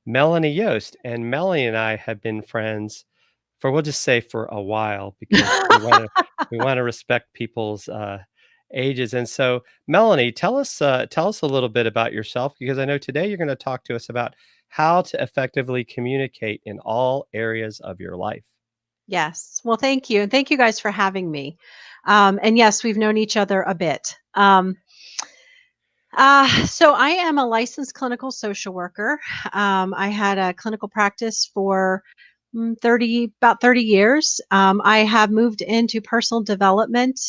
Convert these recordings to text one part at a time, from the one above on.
Melanie Yost. And Melanie and I have been friends for, we'll just say, for a while, because we want to respect people's ages. And so, Melanie, tell us a little bit about yourself, because I know today you're going to talk to us about how to effectively communicate in all areas of your life. Yes. Well, thank you. And thank you guys for having me. And yes, we've known each other a bit. So I am a licensed clinical social worker. I had a clinical practice for 30 years. I have moved into personal development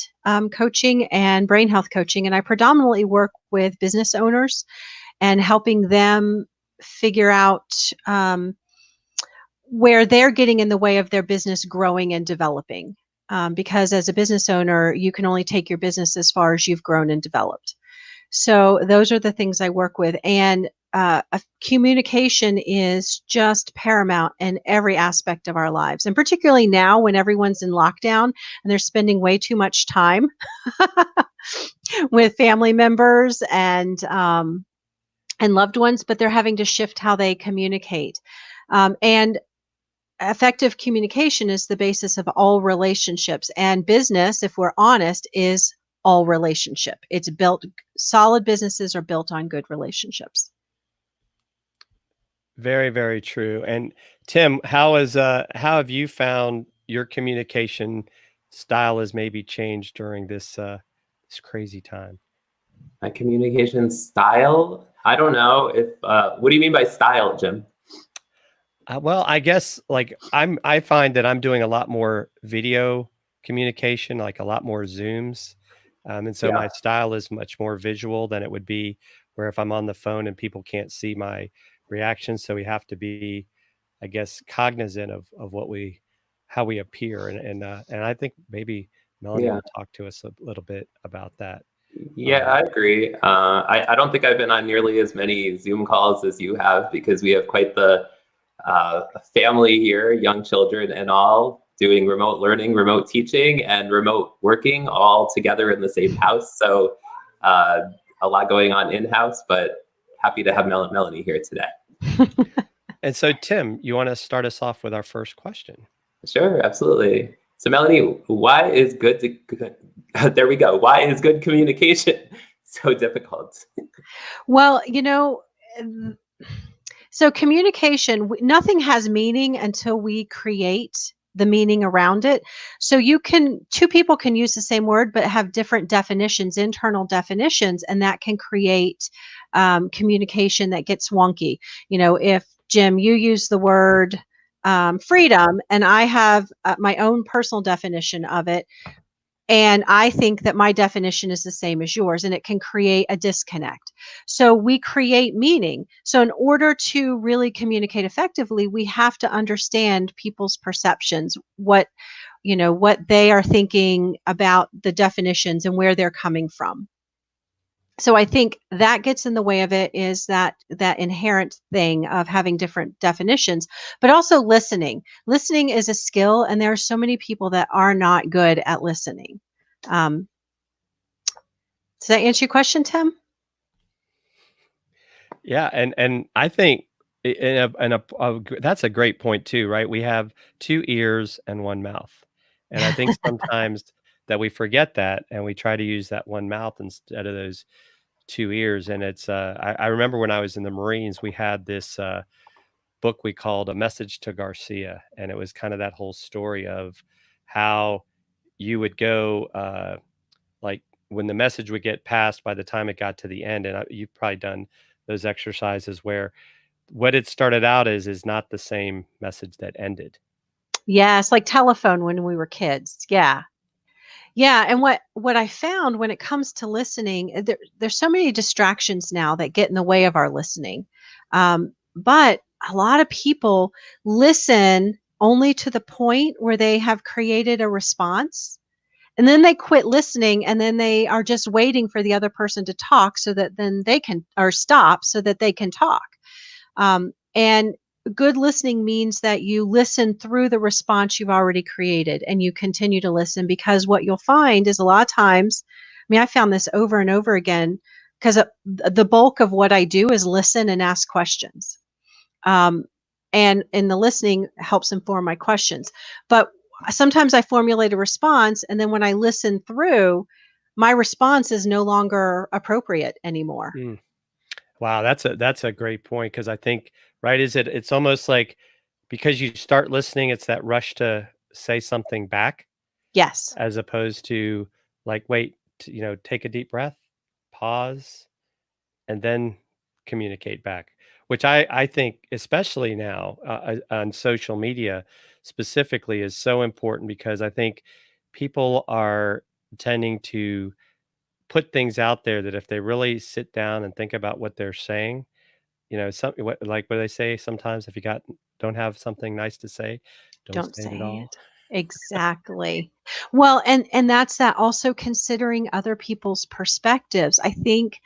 coaching and brain health coaching, and I predominantly work with business owners and helping them figure out where they're getting in the way of their business growing and developing. Because as a business owner, you can only take your business as far as you've grown and developed. So those are the things I work with. And communication is just paramount in every aspect of our lives. And particularly now when everyone's in lockdown and they're spending way too much time with family members and loved ones, but they're having to shift how they communicate. And effective communication is the basis of all relationships, and business, if we're honest, is all relationship. It's built, solid businesses are built on good relationships. Very, very true. And Tim, how have you found your communication style has maybe changed during this crazy time? My communication style? I don't know if, what do you mean by style, Jim? Well, I guess like I find that I'm doing a lot more video communication, like a lot more Zooms, and so my Yeah. style is much more visual than it would be where if I'm on the phone and people can't see my reactions. So we have to be, I guess, cognizant of what we how we appear, and I think maybe Melanie Yeah. will talk to us a little bit about that. Yeah, Um, I agree. I don't think I've been on nearly as many Zoom calls as you have because we have quite the family here, young children and all, doing remote learning, remote teaching, and remote working all together in the same house. So uh, a lot going on in-house, but happy to have Melanie here today. and so, Tim, you want to start us off with our first question? Sure, absolutely. So Melanie, why is there we go. Why is good communication so difficult? Well, um, so communication, nothing has meaning until we create the meaning around it. So two people can use the same word, but have different definitions, internal definitions, and that can create communication that gets wonky. If Jim, you use the word freedom, and I have my own personal definition of it, and I think that my definition is the same as yours, and it can create a disconnect. So we create meaning. So in order to really communicate effectively, we have to understand people's perceptions, what they are thinking about the definitions and where they're coming from. So I think that gets in the way of it, is that inherent thing of having different definitions, but also listening. Listening is a skill, and there are so many people that are not good at listening. Um, does that answer your question, Tim? Yeah, and I think that's a great point too, right? We have two ears and one mouth, and I think sometimes that we forget that, and we try to use that one mouth instead of those two ears. And I remember when I was in the Marines, we had this book we called A Message to Garcia, and it was kind of that whole story of how you would go like when the message would get passed by the time it got to the end. And you've probably done those exercises where what it started out as is not the same message that ended. Yes, like telephone when we were kids. Yeah. Yeah, and what I found when it comes to listening, there's so many distractions now that get in the way of our listening. But a lot of people listen only to the point where they have created a response, and then they quit listening, and then they are just waiting for the other person to talk so that then they can, or stop so that they can talk. And good listening means that you listen through the response you've already created, and you continue to listen, because what you'll find is a lot of times, I mean, I found this over and over again, because the bulk of what I do is listen and ask questions. Um, and the listening helps inform my questions. But sometimes I formulate a response, and then when I listen through, my response is no longer appropriate anymore. Mm. Wow, that's a great point because I think, right, it's almost like because you start listening, it's that rush to say something back Yes, as opposed to like, wait, take a deep breath, pause, and then communicate back, which I think, especially now on social media specifically, is so important because I think people are tending to put things out there that if they really sit down and think about what they're saying, something what they say sometimes, if you don't have something nice to say, don't don't say it at say all. it. Exactly. Well, and that's that, also considering other people's perspectives. I think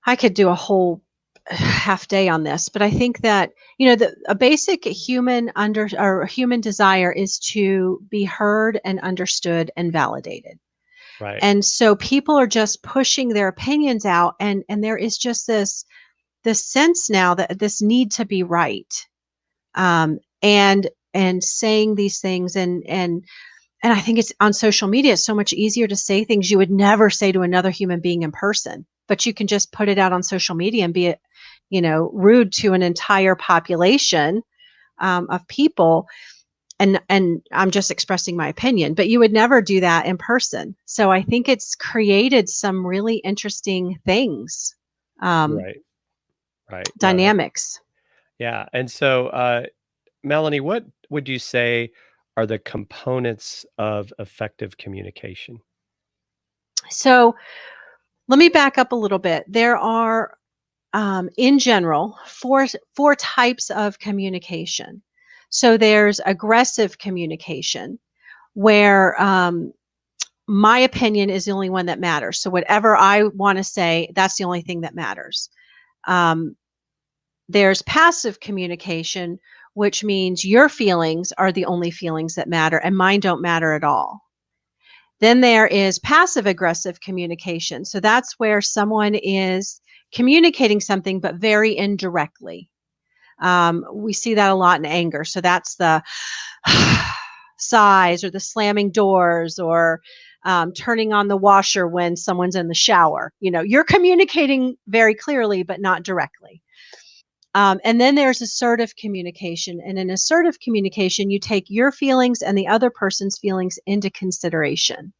I could do a whole half day on this, but I think that, a basic human human desire is to be heard and understood and validated. Right. And so people are just pushing their opinions out, and there is just this sense now that this need to be right. And saying these things, and I think it's on social media, it's so much easier to say things you would never say to another human being in person, but you can just put it out on social media and be, rude to an entire population of people. And I'm just expressing my opinion, but you would never do that in person. So I think it's created some really interesting things, um, Right. Right. No, that dynamics. yeah. And so, Melanie, what would you say are the components of effective communication? So let me back up a little bit. There are, in general, four types of communication. So there's aggressive communication, where my opinion is the only one that matters. So whatever I want to say, that's the only thing that matters. Um, there's passive communication, which means your feelings are the only feelings that matter, and mine don't matter at all. Then there is passive aggressive communication. So that's where someone is communicating something, but very indirectly. We see that a lot in anger. So that's the sighs, or the slamming doors, or turning on the washer when someone's in the shower. You're communicating very clearly, but not directly. And then there's assertive communication. And in assertive communication, you take your feelings and the other person's feelings into consideration.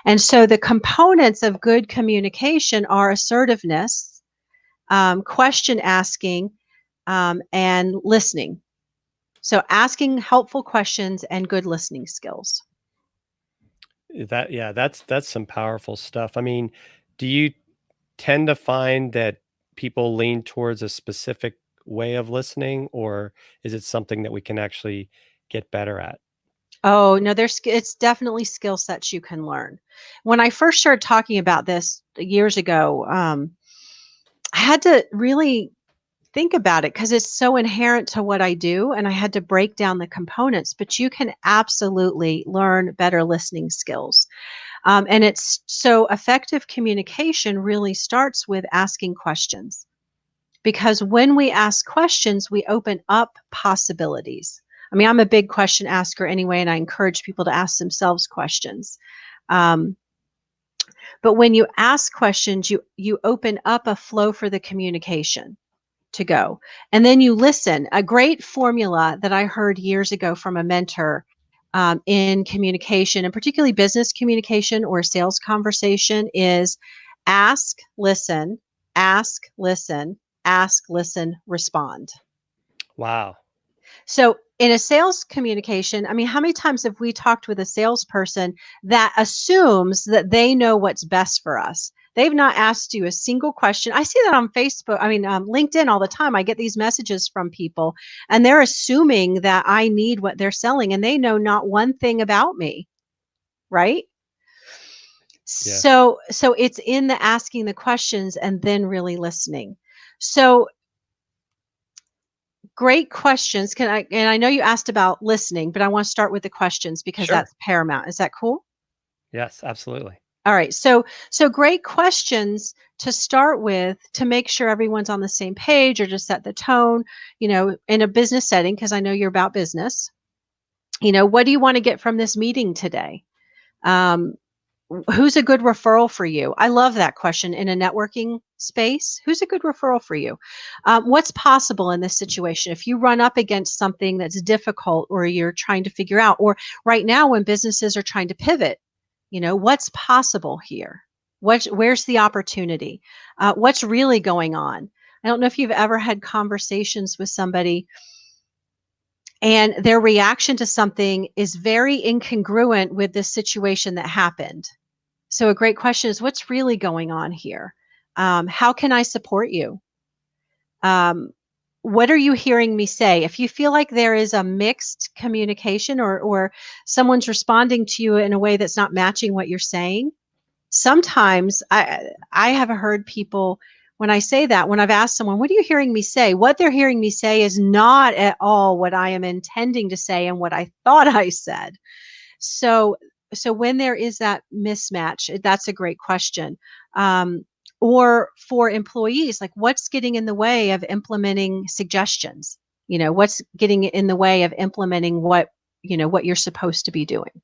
And so the components of good communication are assertiveness, question asking, and listening. So asking helpful questions and good listening skills. Yeah, that's some powerful stuff. I mean, do you tend to find that people lean towards a specific way of listening, or is it something that we can actually get better at? Oh, no, it's definitely skill sets you can learn. When I first started talking about this years ago, I had to really think about it because it's so inherent to what I do, and I had to break down the components. But you can absolutely learn better listening skills. And it's so effective communication really starts with asking questions, because when we ask questions, we open up possibilities. I mean, I'm a big question asker anyway, and I encourage people to ask themselves questions. Um, but when you ask questions, you open up a flow for the communication to go. And then you listen. A great formula that I heard years ago from a mentor, in communication, and particularly business communication or sales conversation, is ask, listen, ask, listen, ask, listen, respond. Wow. So in a sales communication, I mean, how many times have we talked with a salesperson that assumes that they know what's best for us? They've not asked you a single question. I see that on Facebook, LinkedIn all the time. I get these messages from people, and they're assuming that I need what they're selling, and they know not one thing about me, right? Yes. So it's in the asking the questions and then really listening. So great questions. And I know you asked about listening, but I want to start with the questions because Sure. that's paramount. Is that cool? Yes, absolutely. All right. So great questions to start with to make sure everyone's on the same page or just set the tone, in a business setting, because I know you're about business. What do you want to get from this meeting today? Um, who's a good referral for you? I love that question in a networking space. Who's a good referral for you? What's possible in this situation? If you run up against something that's difficult or you're trying to figure out, or right now when businesses are trying to pivot, what's possible here? Where's the opportunity? What's really going on? I don't know if you've ever had conversations with somebody and their reaction to something is very incongruent with the situation that happened. So a great question is, what's really going on here? How can I support you? Um, what are you hearing me say? If you feel like there is a mixed communication, or someone's responding to you in a way that's not matching what you're saying, sometimes I have heard people, when I say that, when I've asked someone, what are you hearing me say? What they're hearing me say is not at all what I am intending to say and what I thought I said. So so when there is that mismatch, that's a great question. Um, or for employees, like what's getting in the way of implementing suggestions? What's getting in the way of implementing what you're supposed to be doing?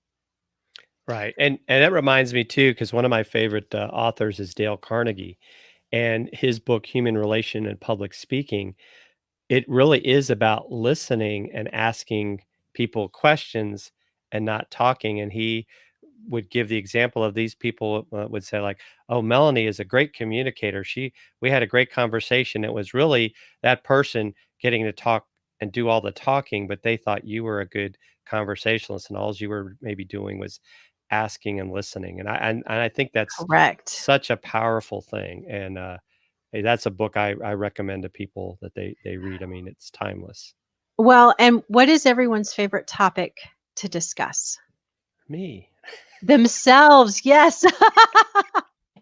Right, and that reminds me too, because one of my favorite authors is Dale Carnegie, and his book Human Relation and Public Speaking. It really is about listening and asking people questions and not talking. And he would give the example of these people would say like, "Oh, Melanie is a great communicator. We had a great conversation. It was really that person getting to talk and do all the talking, but they thought you were a good conversationalist, and all you were maybe doing was asking and listening." And I think that's Correct. such a powerful thing. And hey, that's a book I recommend to people that they read. I mean, it's timeless. Well, and what is everyone's favorite topic to discuss? Me. Themselves. Yes.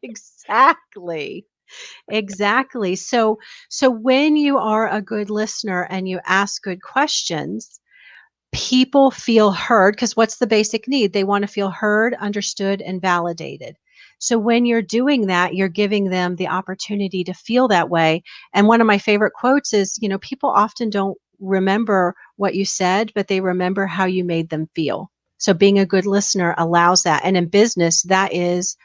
Exactly. Exactly. So when you are a good listener and you ask good questions, people feel heard, because what's the basic need? They want to feel heard, understood, and validated. So when you're doing that, you're giving them the opportunity to feel that way. And one of my favorite quotes is, people often don't remember what you said, but they remember how you made them feel. So being a good listener allows that. And in business, that's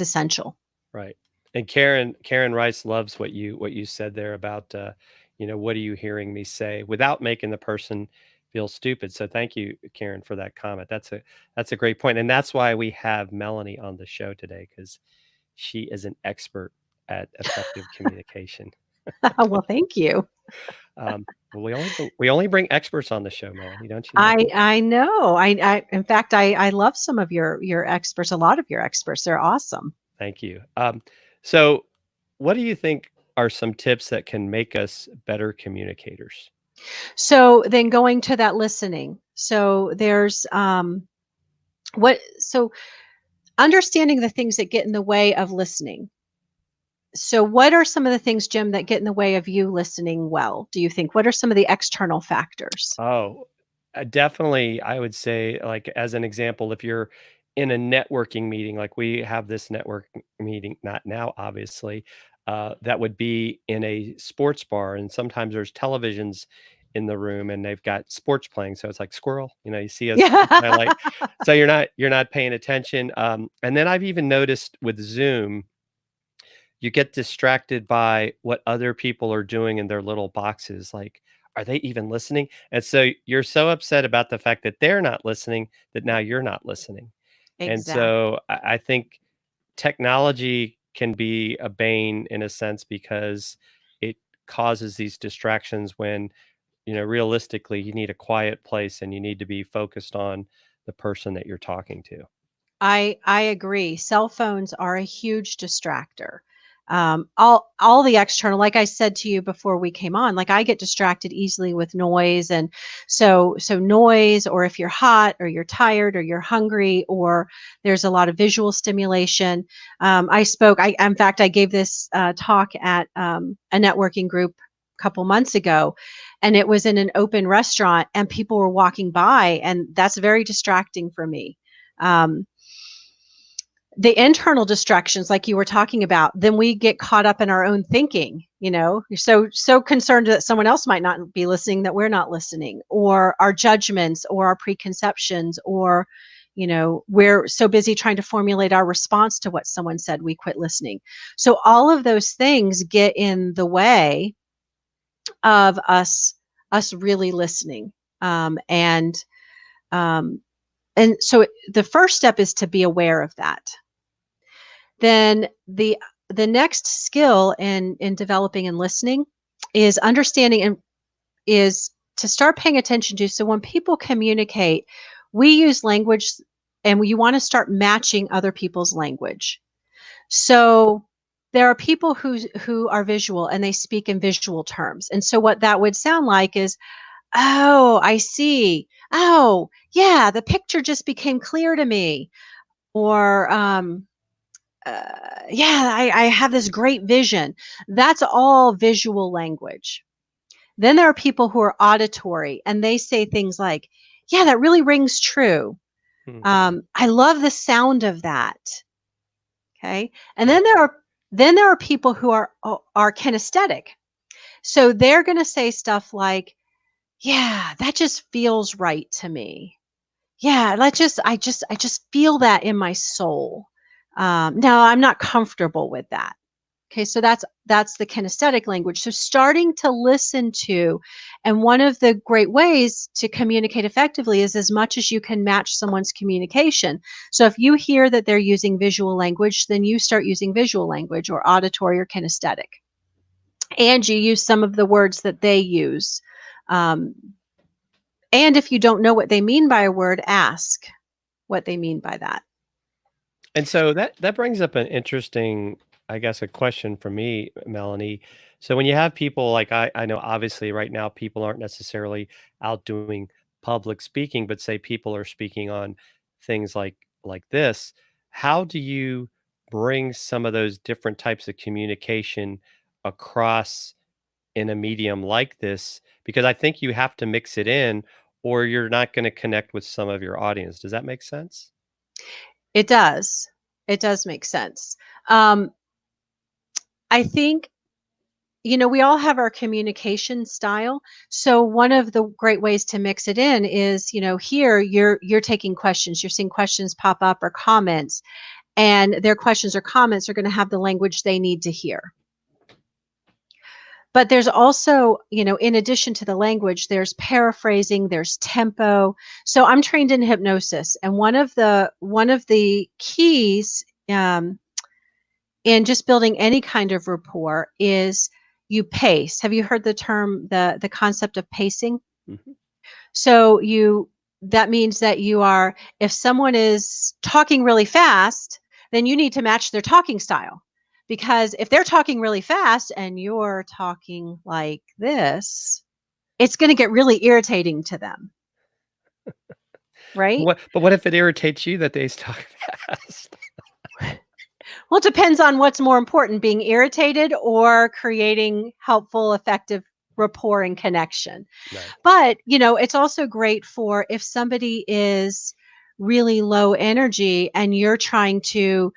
essential. Right. And Karen Rice loves what you said there about what are you hearing me say without making the person feel stupid. So thank you, Karen, for that comment. That's a great point. And that's why we have Melanie on the show today, because she is an expert at effective communication. Well, thank you. Well, we only bring experts on the show, Melanie, don't you know? I know. I in fact I love some of your experts, a lot of your experts. They're awesome. Thank you. So what do you think are some tips that can make us better communicators? So then going to that listening. So there's what so understanding the things that get in the way of listening. So what are some of the things, Jim, that get in the way of you listening well, do you think? What are some of the external factors? Oh, definitely. I would say, like, as an example, if you're in a networking meeting, like we have this network meeting, not now, obviously, that would be in a sports bar. And sometimes there's televisions in the room and they've got sports playing. So it's like squirrel, you see a sports Yeah. highlight. So you're not paying attention. And then I've even noticed with Zoom, you get distracted by what other people are doing in their little boxes. Like, are they even listening? And so you're so upset about the fact that they're not listening that now you're not listening. And Exactly. so I think technology can be a bane in a sense because it causes these distractions when, realistically, you need a quiet place and you need to be focused on the person that you're talking to. I agree. Cell phones are a huge distractor. All the external, like I said to you before we came on, like I get distracted easily with noise, and so noise, or if you're hot, or you're tired, or you're hungry, or there's a lot of visual stimulation. In fact, I gave this talk at a networking group a couple months ago, and it was in an open restaurant, and people were walking by, and that's very distracting for me. Um, the internal distractions like you were talking about, then we get caught up in our own thinking. You're so concerned that someone else might not be listening, that we're not listening, or our judgments or our preconceptions, or we're so busy trying to formulate our response to what someone said, we quit listening. So all of those things get in the way of us really listening. And so the first step is to be aware of that. Then the next skill in developing and listening is understanding, and is to start paying attention to. So when people communicate, we use language, and you want to start matching other people's language. So there are people who are visual, and they speak in visual terms. And so what that would sound like is, oh, I see. Oh, yeah, the picture just became clear to me. Or yeah, I have this great vision. That's all visual language. Then there are people who are auditory, and they say things like, yeah, that really rings true. Hmm. I love the sound of that. Okay. And Yeah. then there are people who are kinesthetic. So they're going to say stuff like, yeah, that just feels right to me. Yeah, I just feel that in my soul. No, I'm not comfortable with that. Okay, so that's the kinesthetic language. So starting to listen to, and one of the great ways to communicate effectively is as much as you can match someone's communication. So if you hear that they're using visual language, then you start using visual language, or auditory or kinesthetic. And you use some of the words that they use. Um, and if you don't know what they mean by a word, ask what they mean by that. And so that brings up an interesting, I guess, a question for me, Melanie. So when you have people like I know obviously right now people aren't necessarily out doing public speaking, but say people are speaking on things like this, how do you bring some of those different types of communication across in a medium like this? Because I think you have to mix it in or you're not going to connect with some of your audience. Does that make sense? It does. It does make sense. Um, I think, we all have our communication style. So one of the great ways to mix it in is, here you're taking questions, you're seeing questions pop up, or comments, and their questions or comments are going to have the language they need to hear. But there's also, in addition to the language, there's paraphrasing, there's tempo. So I'm trained in hypnosis, and one of the keys in just building any kind of rapport is you pace. Have you heard the concept of pacing? Mhm. So that means that if someone is talking really fast, then you need to match their talking style. Because if they're talking really fast and you're talking like this, it's going to get really irritating to them, right? But what if it irritates you that they talk fast? Well, it depends on what's more important, being irritated or creating helpful, effective rapport and connection. Right. But, it's also great for if somebody is really low energy and you're trying to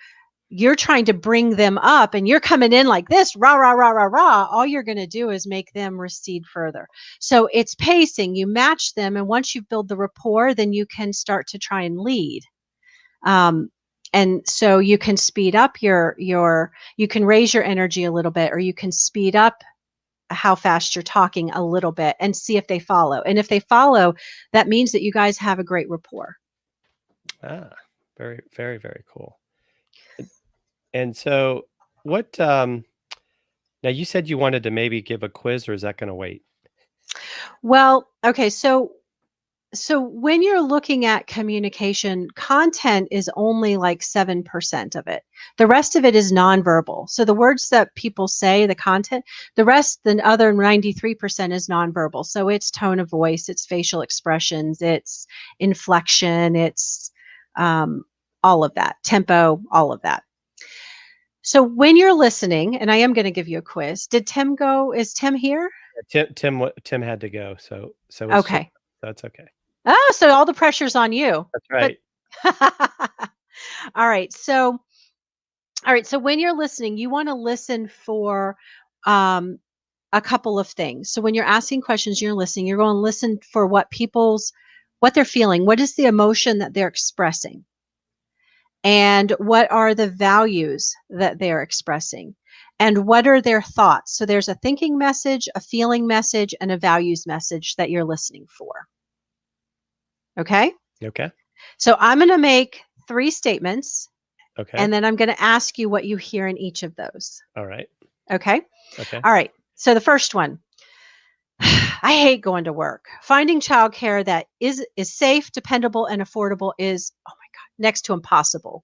bring them up, and you're coming in like this, rah, rah, rah, rah, rah, all you're going to do is make them recede further. So it's pacing, you match them. And once you build the rapport, then you can start to try and lead. And so you can speed up you can raise your energy a little bit, or you can speed up how fast you're talking a little bit, and see if they follow. And if they follow, that means that you guys have a great rapport. Ah, very, very, very cool. And so what now you said you wanted to maybe give a quiz, or is that going to wait? Well, okay, so when you're looking at communication, content is only like 7% of it. The rest of it is nonverbal. So the words that people say, the content, the other 93% is nonverbal. So it's tone of voice, it's facial expressions, it's inflection, it's all of that, tempo, all of that. So when you're listening, and I am going to give you a quiz. Did Tim go? Is Tim here? Tim had to go, so it's just Okay. that's okay. Oh, so all the pressure's on you. That's But right. All right. So when you're listening, you want to listen for um, a couple of things. So when you're asking questions, you're listening, you're going to listen for what they're feeling. What is the emotion that they're expressing? And what are the values that they're expressing? And what are their thoughts? So there's a thinking message, a feeling message, and a values message that you're listening for. Okay. Okay. So I'm going to make 3 statements, Okay. and then I'm going to ask you what you hear in each of those. All right. Okay. Okay. All right. So the first one, I hate going to work. Finding childcare that is safe, dependable, and affordable is, oh my God, next to impossible.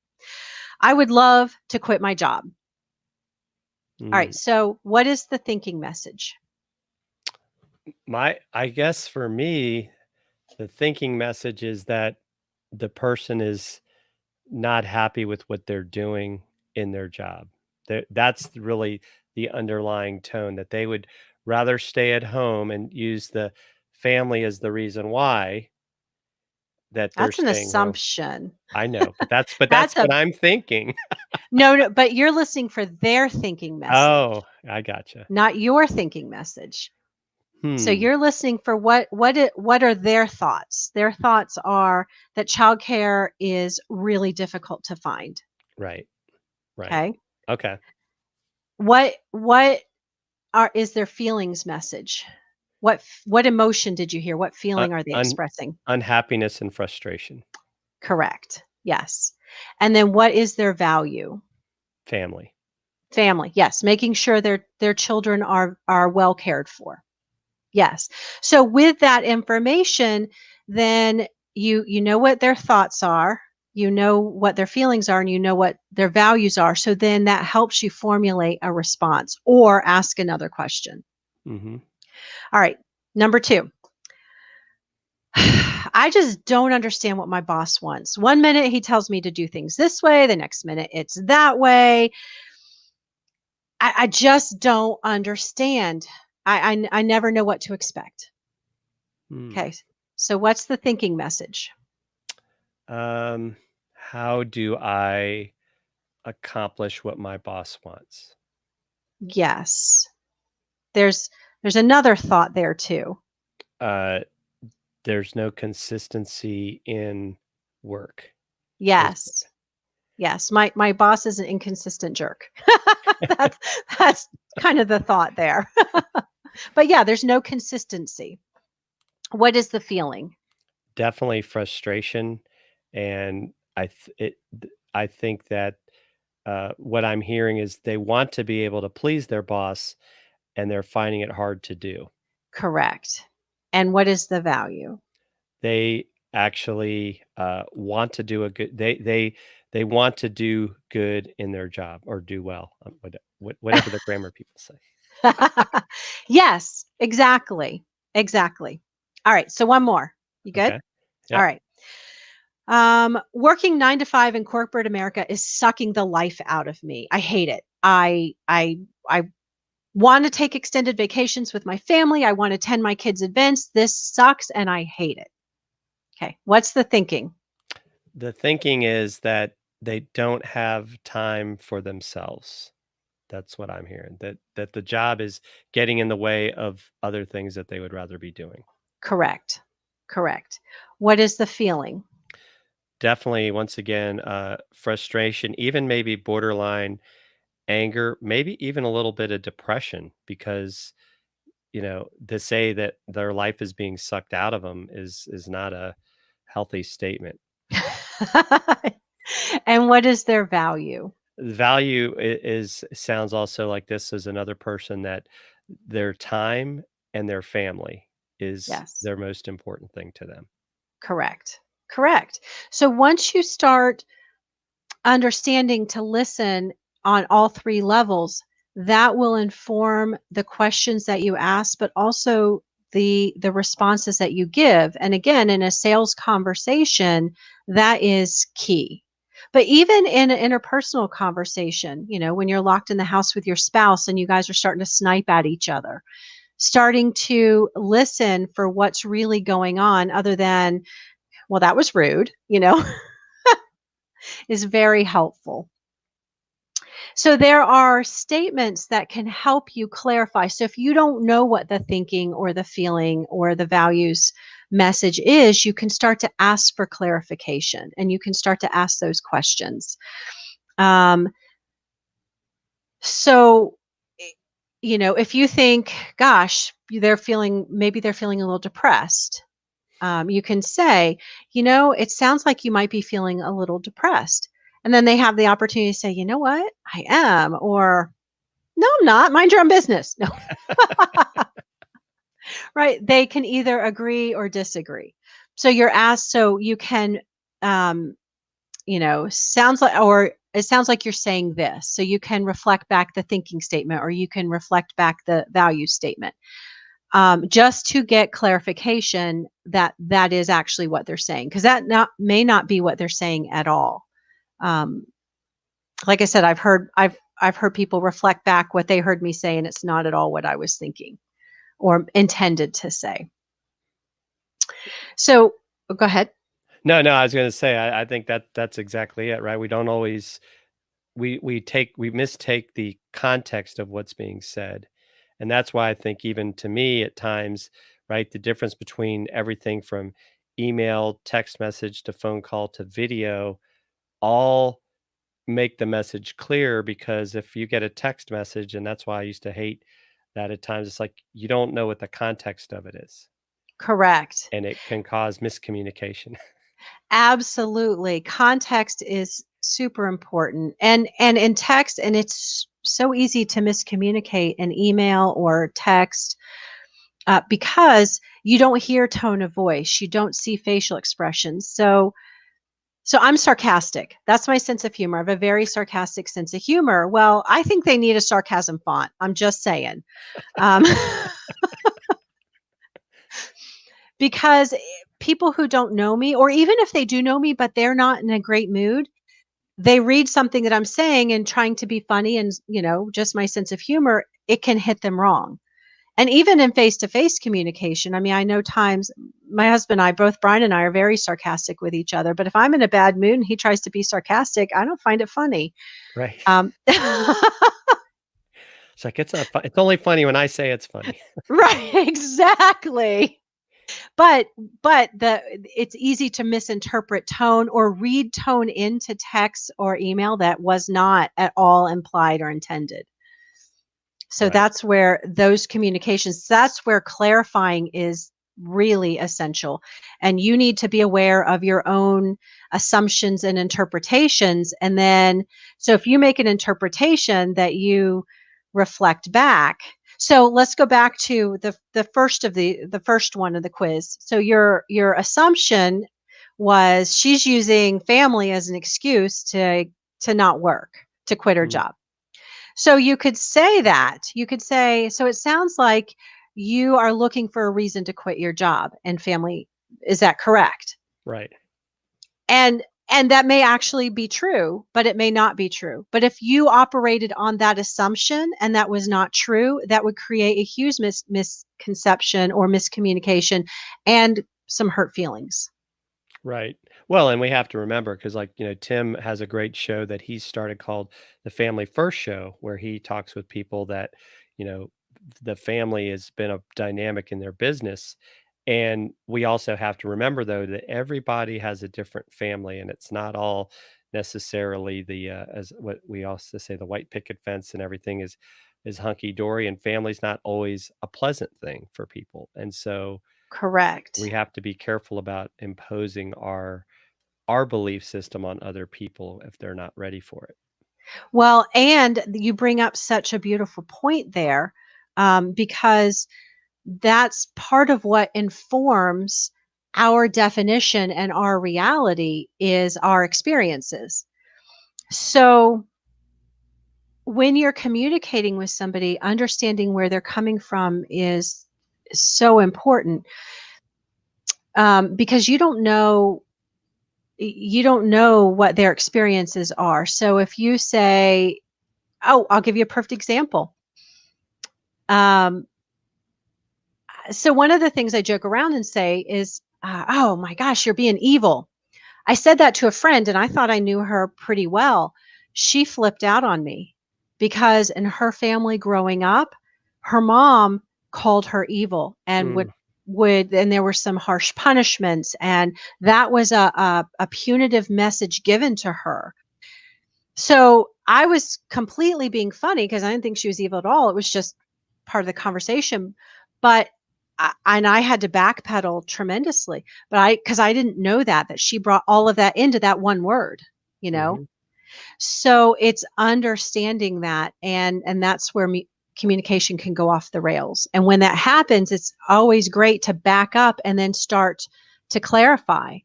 I would love to quit my job. All right. Mm. So what is the thinking message? I guess for me, the thinking message is that the person is not happy with what they're doing in their job. That's really the underlying tone, that they would rather stay at home and use the family as the reason why that they're That's an staying home. assumption. I know, but that's That's what a I'm thinking. no, but you're listening for their thinking message, Oh, I gotcha. not your thinking message. So Hmm. you're listening for what are their thoughts? Their thoughts are that childcare is really difficult to find. Right. Right. Okay. Okay. What is their feelings message? What emotion did you hear? What Un feeling are they un expressing? unhappiness and frustration. Correct. Yes. And then what is their value? Family. Family. Yes, making sure their children are well cared for. Yes. So with that information, then you know what their thoughts are, you know what their feelings are, and you know what their values are. So then that helps you formulate a response or ask another question. Mhm. All right. Number 2. I just don't understand what my boss wants. One minute he tells me to do things this way, the next minute it's that way. I just don't understand. I never know what to expect. Hmm. Okay. So what's the thinking message? How do I accomplish what my boss wants? Yes. There's another thought there too. Uh, there's no consistency in work, is Yes. Yes. My boss is an inconsistent jerk. that's that's kind of the thought there. But yeah, there's no consistency. What is the feeling? definitely frustration, and I think that, what I'm hearing is they want to be able to please their boss, and they're finding it hard to do. Correct. And what is the value? They actually, want to do a good they want to do good in their job or do well, whatever the grammar people say. Yes, exactly. Exactly. All right, so one more. You good? Okay. All Yep. right. Working 9 to 5 in corporate America is sucking the life out of me. I hate it. I want to take extended vacations with my family. I want to attend my kids' events. This sucks and I hate it. Okay. What's the thinking? The thinking is that they don't have time for themselves. That's what I'm hearing, that the job is getting in the way of other things that they would rather be doing. Correct. Correct. What is the feeling? Definitely, once again, frustration, even maybe borderline anger, maybe even a little bit of depression because, to say that their life is being sucked out of them is not a healthy statement. And what is their value? Value is sounds also like this is another person that their time and their family is Yes. their most important thing to them. Correct. Correct. So once you start understanding to listen on all 3 levels, that will inform the questions that you ask, but also the responses that you give. And again, in a sales conversation, that is key. But even in an interpersonal conversation, when you're locked in the house with your spouse and you guys are starting to snipe at each other, starting to listen for what's really going on other than, well, that was rude. is very helpful. So there are statements that can help you clarify. So if you don't know what the thinking or the feeling or the values message is, you can start to ask for clarification and you can start to ask those questions. Um, so, i- if you think, gosh, maybe they're feeling a little depressed. You can say, it sounds like you might be feeling a little depressed. And then they have the opportunity to say, you know what, I am, or no, I'm not. Mind your own business. No, right? They can either agree or disagree. So you're asked, so you can, um, sounds like, or it sounds like you're saying this. So you can reflect back the thinking statement, or you can reflect back the value statement, just to get clarification that that is actually what they're saying, because may not be what they're saying at all. Um, like I said, I've heard people reflect back what they heard me say, and it's not at all what I was thinking or intended to say. So go ahead. No, no, I was gonna say, I think that's exactly it, right? We don't always we mistake the context of what's being said. And that's why I think even to me at times, right, the difference between everything from email, text message to phone call to video all make the message clear, because if you get a text message, and that's why I used to hate that at times, it's like you don't know what the context of it is, Correct. and it can cause miscommunication. Absolutely. Context is super important. And in text, and it's so easy to miscommunicate in email or text, because you don't hear tone of voice, you don't see facial expressions. So I'm sarcastic. That's my sense of humor. I have a very sarcastic sense of humor. Well, I think they need a sarcasm font. I'm just saying. Um, because people who don't know me, or even if they do know me, but they're not in a great mood, they read something that I'm saying and trying to be funny and, just my sense of humor, it can hit them wrong. And even in face-to-face communication, I mean, I know times my husband and I, both Brian and I, are very sarcastic with each other. But if I'm in a bad mood and he tries to be sarcastic, I don't find it funny. Right. Um, It's like it's only funny when I say it's funny. right, exactly. But it's easy to misinterpret tone or read tone into text or email that was not at all implied or intended. So Right. that's where clarifying is really essential. And you need to be aware of your own assumptions and interpretations. And then, so if you make an interpretation that you reflect back. So let's go back to the first one of the quiz. So your assumption was she's using family as an excuse to not work, to quit her Mhm. job. So you could say that. You could say, so it sounds like you are looking for a reason to quit your job and family. Is that correct? Right. And and that may actually be true, but it may not be true. But if you operated on that assumption and that was not true, that would create a huge misconception or miscommunication and some hurt feelings. Right. Well, and we have to remember, because, like, Tim has a great show that he started called the Family First Show, where he talks with people that, you know, the family has been a dynamic in their business. And we also have to remember, though, that everybody has a different family, and it's not all necessarily as what we also say, the white picket fence and everything is hunky dory, and family's not always a pleasant thing for people. And so we Correct. have to be careful about imposing our belief system on other people if they're not ready for it. Well, and you bring up such a beautiful point there, because that's part of what informs our definition and our reality is our experiences. So when you're communicating with somebody, understanding where they're coming from is so important, because you don't know what their experiences are. So if you say, "Oh, I'll give you a perfect example." Um, so one of the things I joke around and say is, "Oh my gosh, you're being evil." I said that to a friend and I thought I knew her pretty well. She flipped out on me because in her family growing up, her mom called her evil and Mm, and there were some harsh punishments, and that was a punitive message given to her. So I was completely being funny because I didn't think she was evil at all. It was just part of the conversation. But and I had to backpedal tremendously. But because I didn't know that she brought all of that into that one word, you know. mhm. So it's understanding that, and that's where communication can go off the rails. And when that happens, it's always great to back up and then start to clarify,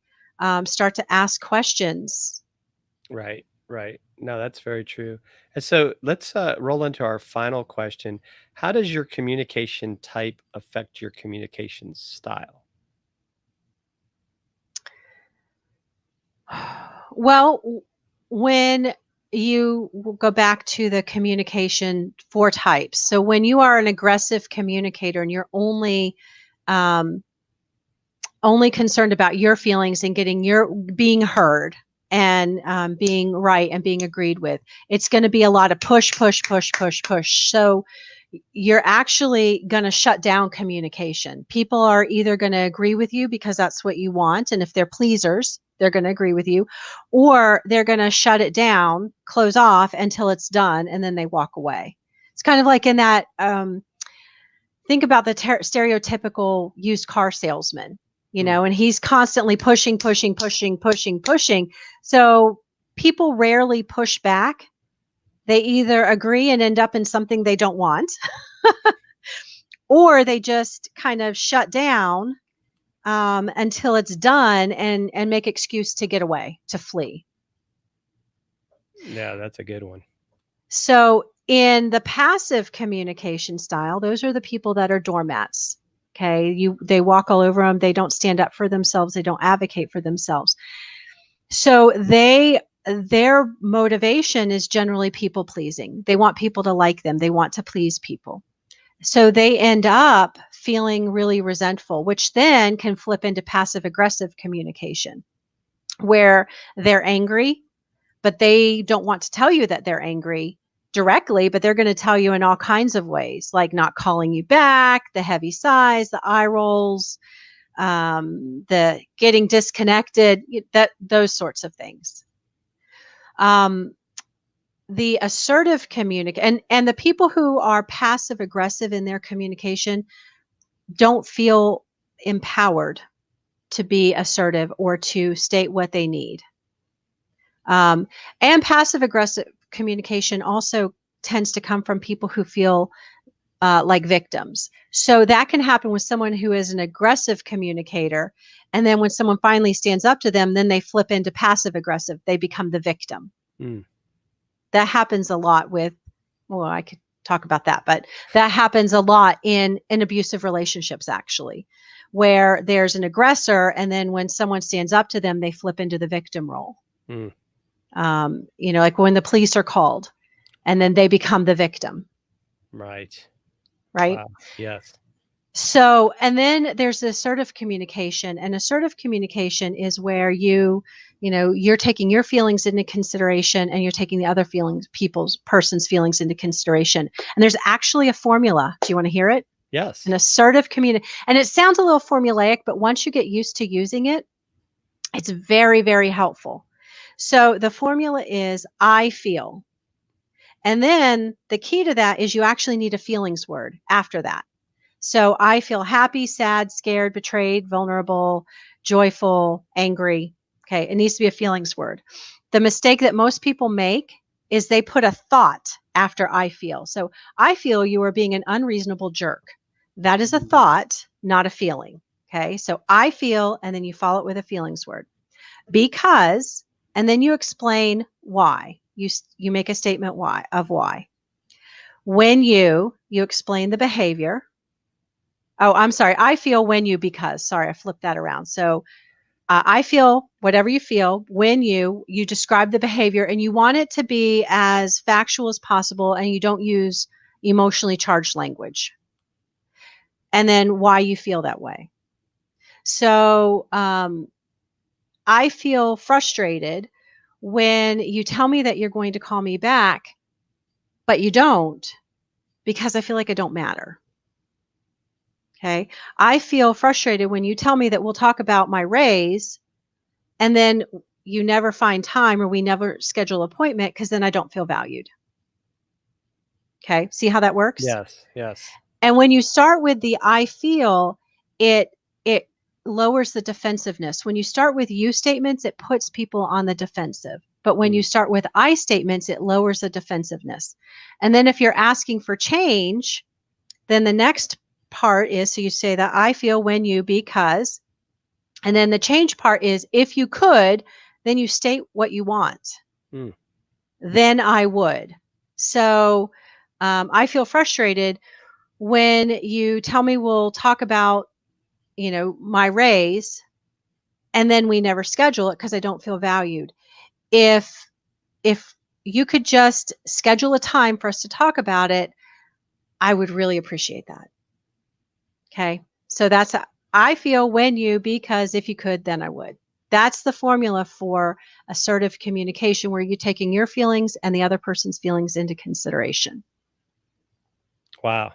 start to ask questions. Right, right. No, that's very true. And so let's roll into our final question. How does your communication type affect your communication style? Well, when go back to the communication four types. So when you are an aggressive communicator and you're um, only concerned about your feelings and getting your being heard and being right and being agreed with, it's going to be a lot of push, push, push, push, push. So you're actually going to shut down communication. People are either going to agree with you because that's what you want, and if they're pleasers, they're going to agree with you, or they're going to shut it down, close off until it's done, and then they walk away. It's kind of like in that think about the stereotypical used car salesman, Mm, and he's constantly pushing, pushing, pushing, pushing, pushing. So people rarely push back. They either agree and end up in something they don't want, or they just kind of shut down until it's done and make excuse to get away, to flee. yeah, that's a good one. So in the passive communication style, those are the people that are doormats. Okay, they walk all over them. They don't stand up for themselves. They don't advocate for themselves. So their motivation is generally people pleasing. They want people to like them. They want to please people. So they end up feeling really resentful, which then can flip into passive aggressive communication where they're angry, but they don't want to tell you that they're angry directly, but they're going to tell you in all kinds of ways, like not calling you back, the heavy sighs, the eye rolls, the getting disconnected, that those sorts of things. Um, the assertive and the people who are passive aggressive in their communication don't feel empowered to be assertive or to state what they need. And passive aggressive communication also tends to come from people who feel like victims. So that can happen with someone who is an aggressive communicator. And then when someone finally stands up to them, then they flip into passive aggressive. They become the victim. Mm, That happens a lot well, I could talk about that, but that happens a lot in abusive relationships, actually, where there's an aggressor. And then when someone stands up to them, they flip into the victim role. mm, Like when the police are called and then they become the victim, right. right? Wow. Yes. So, and then there's assertive communication, and assertive communication is where you're taking your feelings into consideration and you're taking the other person's feelings into consideration. And there's actually a formula. Do you want to hear it? An Yes. assertive and it sounds a little formulaic, but once you get used to using it, it's very, very helpful. So the formula is I feel. And then the key to that is you actually need a feelings word after that. So I feel happy, sad, scared, betrayed, vulnerable, joyful, angry. Okay, it needs to be a feelings word. The mistake that most people make is they put a thought after I feel. So I feel you are being an unreasonable jerk. That is a Mm, thought, not a feeling. Okay, so I feel, and then you follow it with a feelings word. Because, and then you explain why. You make a statement why. When you explain the behavior. Oh, I'm sorry. I feel when because. Sorry, I flipped that around. So I feel whatever you feel when you describe the behavior, and you want it to be as factual as possible, and you don't use emotionally charged language. And then why you feel that way. So I feel frustrated when you tell me that you're going to call me back, but you don't, because I feel like I don't matter. Okay. I feel frustrated when you tell me that we'll talk about my raise and then you never find time or we never schedule an appointment because then I don't feel valued. Okay. See how that works? Yes, yes. And when you start with the I feel, it lowers the defensiveness. When you start with you statements, it puts people on the defensive. But when you start with I statements, it lowers the defensiveness. And then if you're asking for change, then the next part is, so you say that I feel when you, because, and then the change part is if you could, then you state what you want. Mm. Then I would. So I feel frustrated when you tell me we'll talk about, my raise, and then we never schedule it because I don't feel valued. If you could just schedule a time for us to talk about it, I would really appreciate that. Okay. So that's I feel when you, because if you could, then I would. That's the formula for assertive communication, where you're taking your feelings and the other person's feelings into consideration. Wow.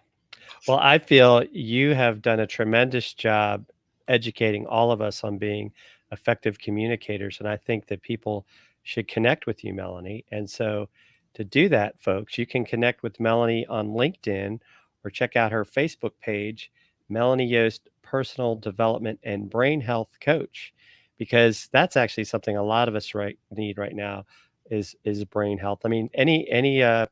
Well, I feel you have done a tremendous job educating all of us on being effective communicators. And I think that people should connect with you, Melanie. And so to do that, folks, you can connect with Melanie on LinkedIn or check out her Facebook page, Melanie Yost, Personal Development and Brain Health Coach, because that's actually something a lot of us need right now is brain health. I mean, any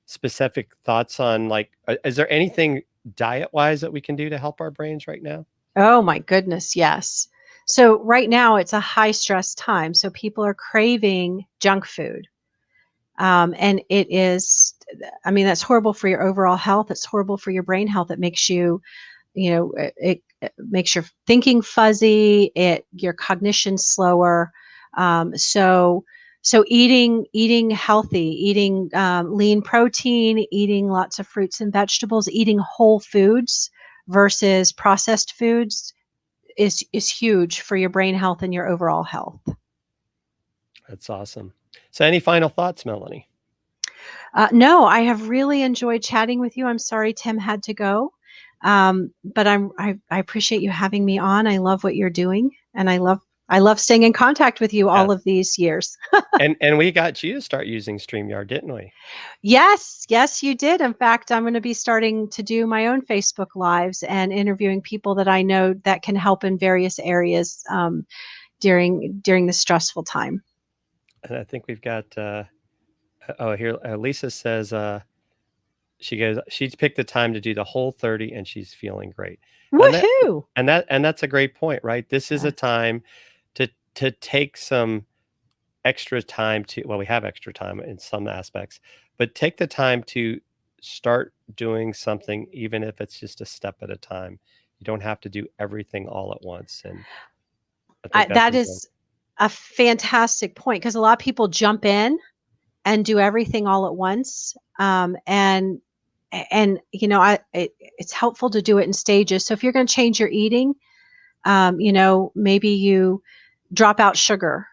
specific thoughts on, like, is there anything diet wise that we can do to help our brains right now? Oh my goodness, yes. So right now it's a high stress time. So people are craving junk food. And it is, I mean, that's horrible for your overall health. It's horrible for your brain health. It makes you, it makes your thinking fuzzy. Your cognition slower. So eating healthy, eating lean protein, eating lots of fruits and vegetables, eating whole foods versus processed foods is huge for your brain health and your overall health. That's awesome. So any final thoughts, Melanie? No, I have really enjoyed chatting with you. I'm sorry Tim had to go. But I appreciate you having me on. I love what you're doing, and I love staying in contact with you all Yes. of these years. And we got you to start using StreamYard, didn't we? Yes, you did. In fact, I'm going to be starting to do my own Facebook Lives and interviewing people that I know that can help in various areas during the stressful time. And I think we've got oh, here Lisa says she's picked the time to do the whole 30 and she's feeling great. And that Woohoo! and that's a great point, right? This is a time to take some extra time to, well, we have extra time in some aspects, but take the time to start doing something, even if it's just a step at a time. You don't have to do everything all at once. And I think that's That important. is a fantastic point, because a lot of people jump in and do everything all at once. And it's helpful to do it in stages. So if you're going to change your eating, maybe you drop out sugar,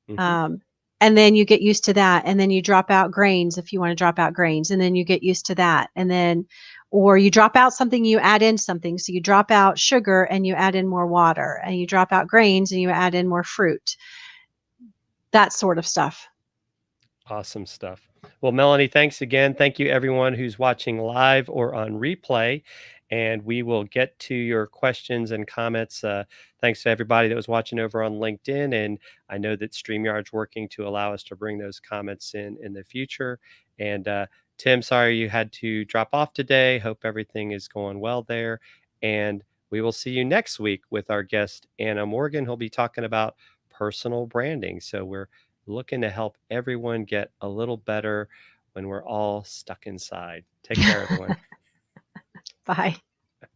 Mhm. um, and then you get used to that, and then you drop out grains if you want to drop out grains, and then you get used to that, and then, or you drop out something, you add in something. So you drop out sugar and you add in more water, and you drop out grains and you add in more fruit. That sort of stuff. Awesome stuff. Well, Melanie, thanks again. Thank you, everyone who's watching live or on replay. And we will get to your questions and comments. Thanks to everybody that was watching over on LinkedIn. And I know that StreamYard's working to allow us to bring those comments in the future. And Tim, sorry you had to drop off today. Hope everything is going well there. And we will see you next week with our guest, Anna Morgan. He'll be talking about personal branding. So we're looking to help everyone get a little better when we're all stuck inside. Take care, everyone. Bye.